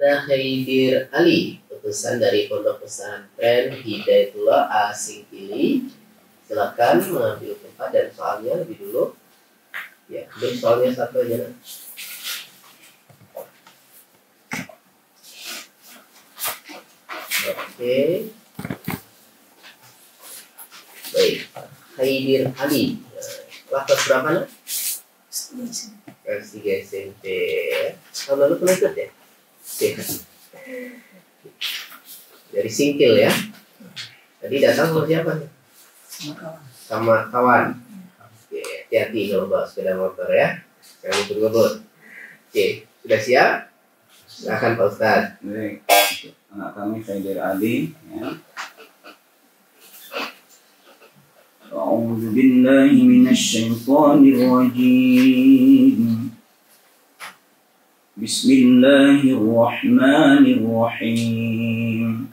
Nah, Khaidir Ali, utusan dari Pondok Pesantren Hidayatullah Asingkili. Silakan mengambil tempat dan soalnya lebih dulu. Ya, ambil soalnya satu aja. Nah. Oke. Baik, Khaidir Ali. Kelas berapa nak? Kelas 3 SMP. Tahun lalu pernah ikut ya? Dari Singkil ya. Tadi datang sama siapa? Sama kawan. Oke, hati-hati kalau bawa sepeda motor ya. Jangan ngebut-ngebut. Oke, sudah siap? Silakan Pak Ustadz. Baik, anak kami Khaidir Ali ya. A'udzu billahi minasy syaithanir rajim. Bismillahirrahmanirrahim.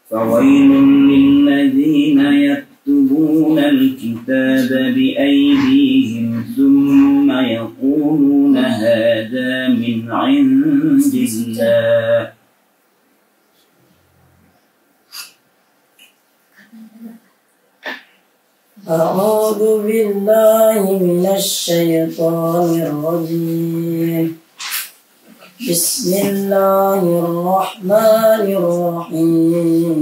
Fawailun lilladzina yaktubuna al-kitaba biaydihim thumma yaquluna hadza min 'indillah. أعوذ بالله من الشيطان الرجيم بسم الله الرحمن الرحيم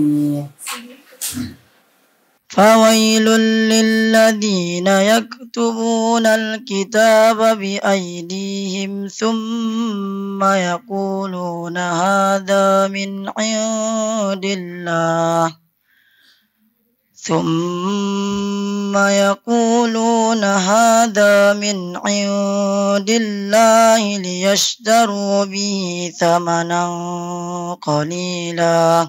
فويل للذين يكتبون الكتاب بأيديهم ثم يقولون هذا من عند الله ليشتروا به ثمنا قليلا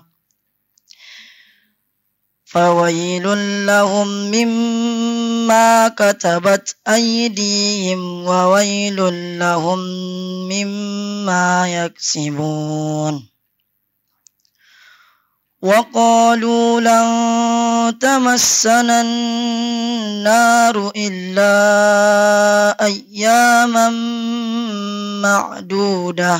فويل لهم مما كتبت أيديهم وويل لهم مما يكسبون وقالوا لن تمسنا النار إلا أياما معدودة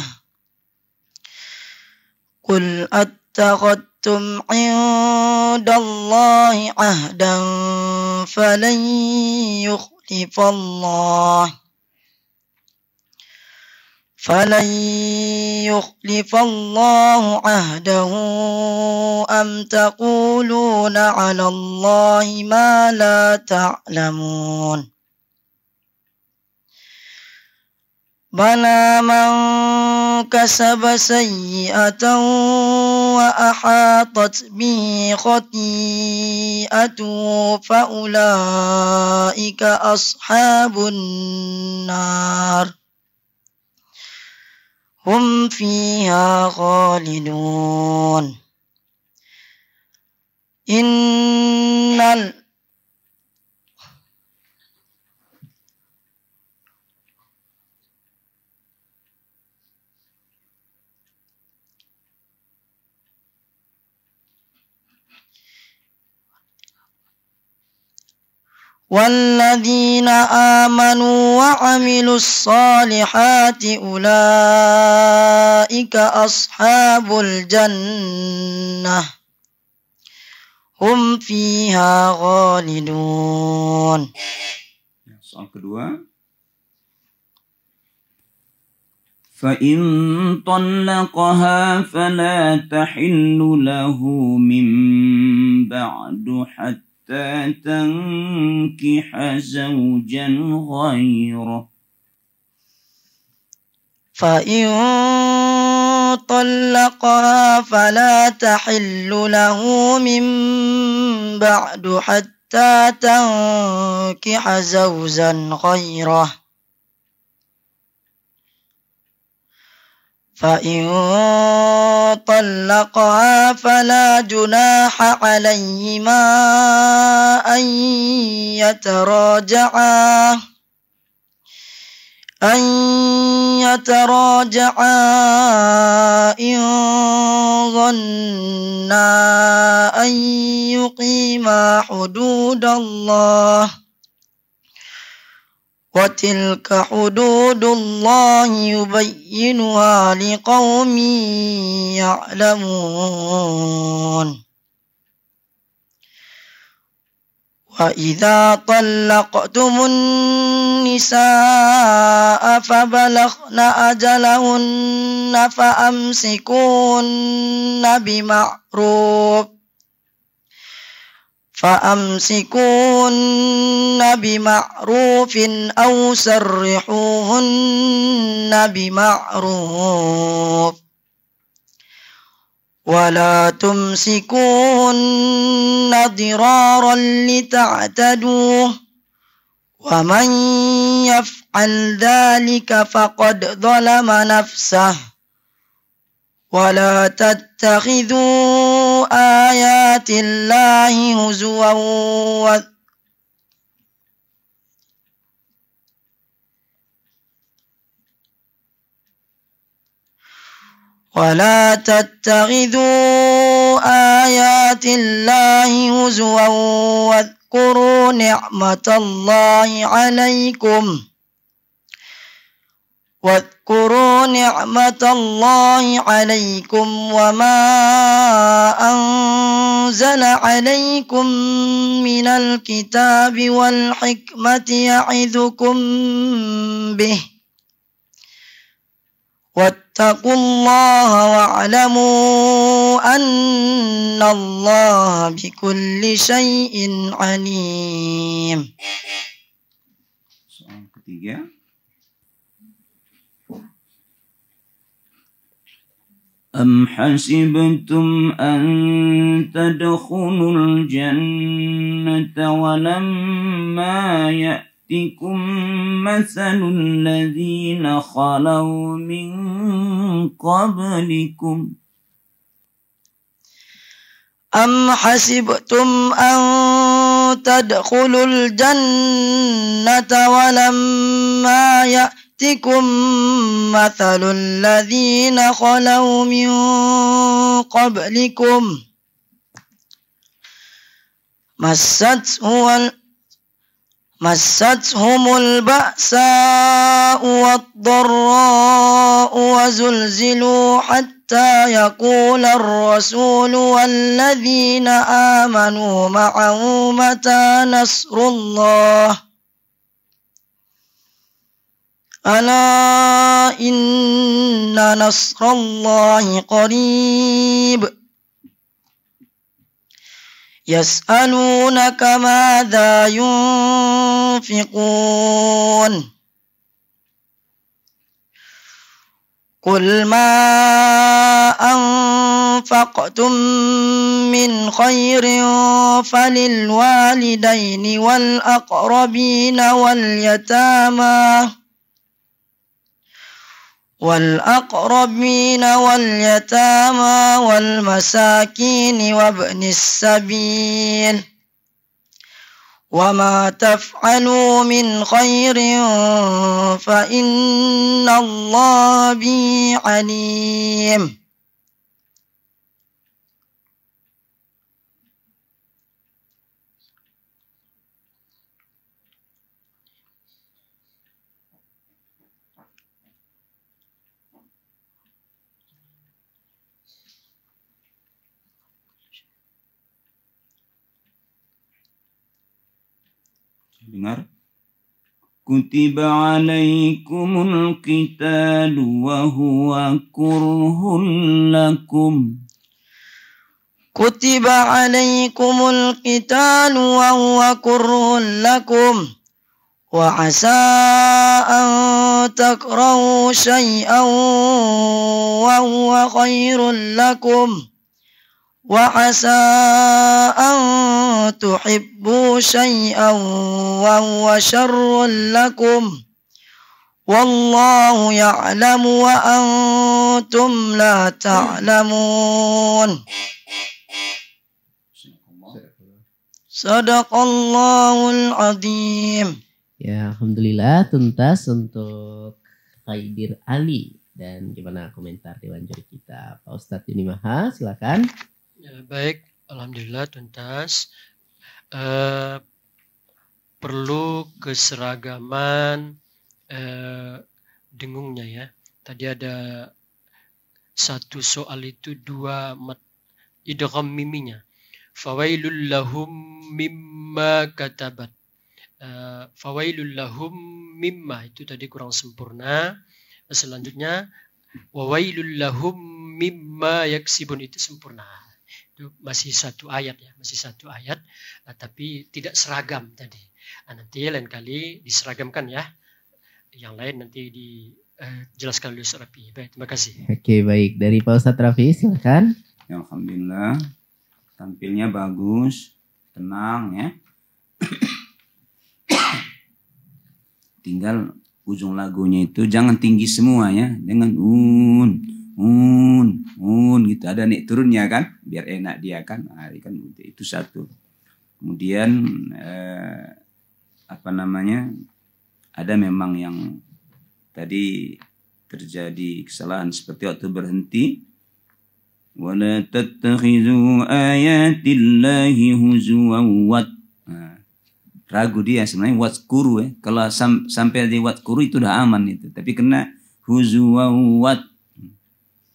قل أتخذتم عند الله عهدا فلن يخلف الله عهده أم تقولون على الله ما لا تعلمون بلى من كسب سيئة وأحاطت به خطيئته فأولئك أصحاب النار هم فيها خالدون والذين آمنوا وعملوا الصالحات أولئك أصحاب الجنة هم فيها خالدون. Soal kedua. فإن طلقها فلا تحل له من بعد حتى تنكح زوجا غيره فإن طلقها فلا تحل له من بعد حتى تنكح زوجا غيره فإن طلقها فلا جناح عليهما أن يتراجعا إن ظنا أن يقيما حدود الله وتلك حدود الله يبينها لقوم يعلمون وإذا طلقتم النساء فبلغن أجلهن فأمسكوهن بمعروف أو سرحوهن بمعروف ولا تمسكوهن ضرارا لتعتدوا ومن يفعل ذلك فقد ظلم نفسه ولا تتخذوا آيات الله هزوا ولا تتخذوا آيات الله هزوا واذكروا نعمة الله عليكم وما أنزل عليكم من الكتاب والحكمة يعظكم به واتقوا الله واعلموا أن الله بكل شيء عليم. Soal ketiga. أم حسبتم أن تدخلوا الجنة ولما يأتكم مثل الذين خلوا من قبلكم أم حسبتم أن تدخلوا الجنة ولما يأتكم مثل الذين خلوا من قبلكم مستهم البأساء والضراء وزلزلوا حتى يقول الرسول والذين آمنوا معه متى نصر الله ألا إن نصر الله قريب يسألونك ماذا ينفقون قل ما أنفقتم من خير فللوالدين والأقربين واليتامى والمساكين وابن السبيل وما تفعلوا من خير فإن الله به عليم. Dengar. Kutiba alaikumul qitalu wa huwa kurhun lakum. Kutiba alaikumul qitalu wa huwa kurhun lakum. Wa asa an takrahu shay'an wa huwa khairun lakum. وعسى أن تحبوا شيئا وهو شر لكم والله يعلم وأنتم لا تعلمون. Sadaqallahul azim. Ya, alhamdulillah tuntas untuk Khaidir Ali. Dan gimana komentar Dewan Juri kita, Pak Ustadz Yunimaha, silakan. Ya, baik, alhamdulillah tuntas. perlu keseragaman dengungnya ya. Tadi ada satu soal itu dua idgham miminya. Fawailul lahum mimma katabat. Fawailul lahum mimma itu tadi kurang sempurna. Selanjutnya wawailul lahum mimma yaksibun itu sempurna. Itu masih satu ayat ya, masih satu ayat, tapi tidak seragam tadi. Nanti lain kali diseragamkan ya. Yang lain nanti dijelaskan oleh Ustaz Rafi. Baik, terima kasih. Oke, baik. Dari Pak Ustadz Rafi, silakan. Ya, alhamdulillah. Tampilnya bagus, tenang ya. Tinggal ujung lagunya itu jangan tinggi semua ya, dengan un gitu, ada naik turunnya kan, biar enak dia kan. Nah, kan itu satu. Kemudian ada memang yang tadi terjadi kesalahan seperti waktu berhenti. Wala tattakhidhu ayatillahi huzuwan wat. Ragu dia sebenarnya watkuru ya. Kalau sampai di watkuru itu udah aman itu. Tapi kena huzuwan wat.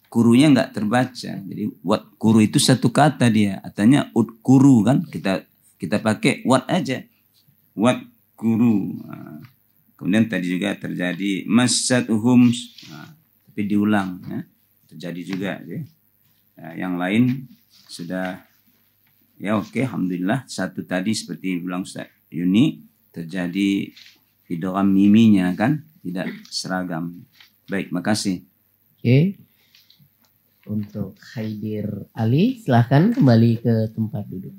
Kurunya nggak terbaca. Jadi watkuru itu satu kata dia. Artinya utkuru kan. Kita pakai wat aja. Watkuru. Kemudian tadi juga terjadi massatuhum. Tapi diulang ya. Terjadi juga ya. Yang lain sudah ya oke, alhamdulillah. Satu tadi seperti bilang Ustaz Yuni terjadi idgham miminya kan tidak seragam. Baik, makasih. Oke. Untuk Khaidir Ali, silahkan kembali ke tempat duduk.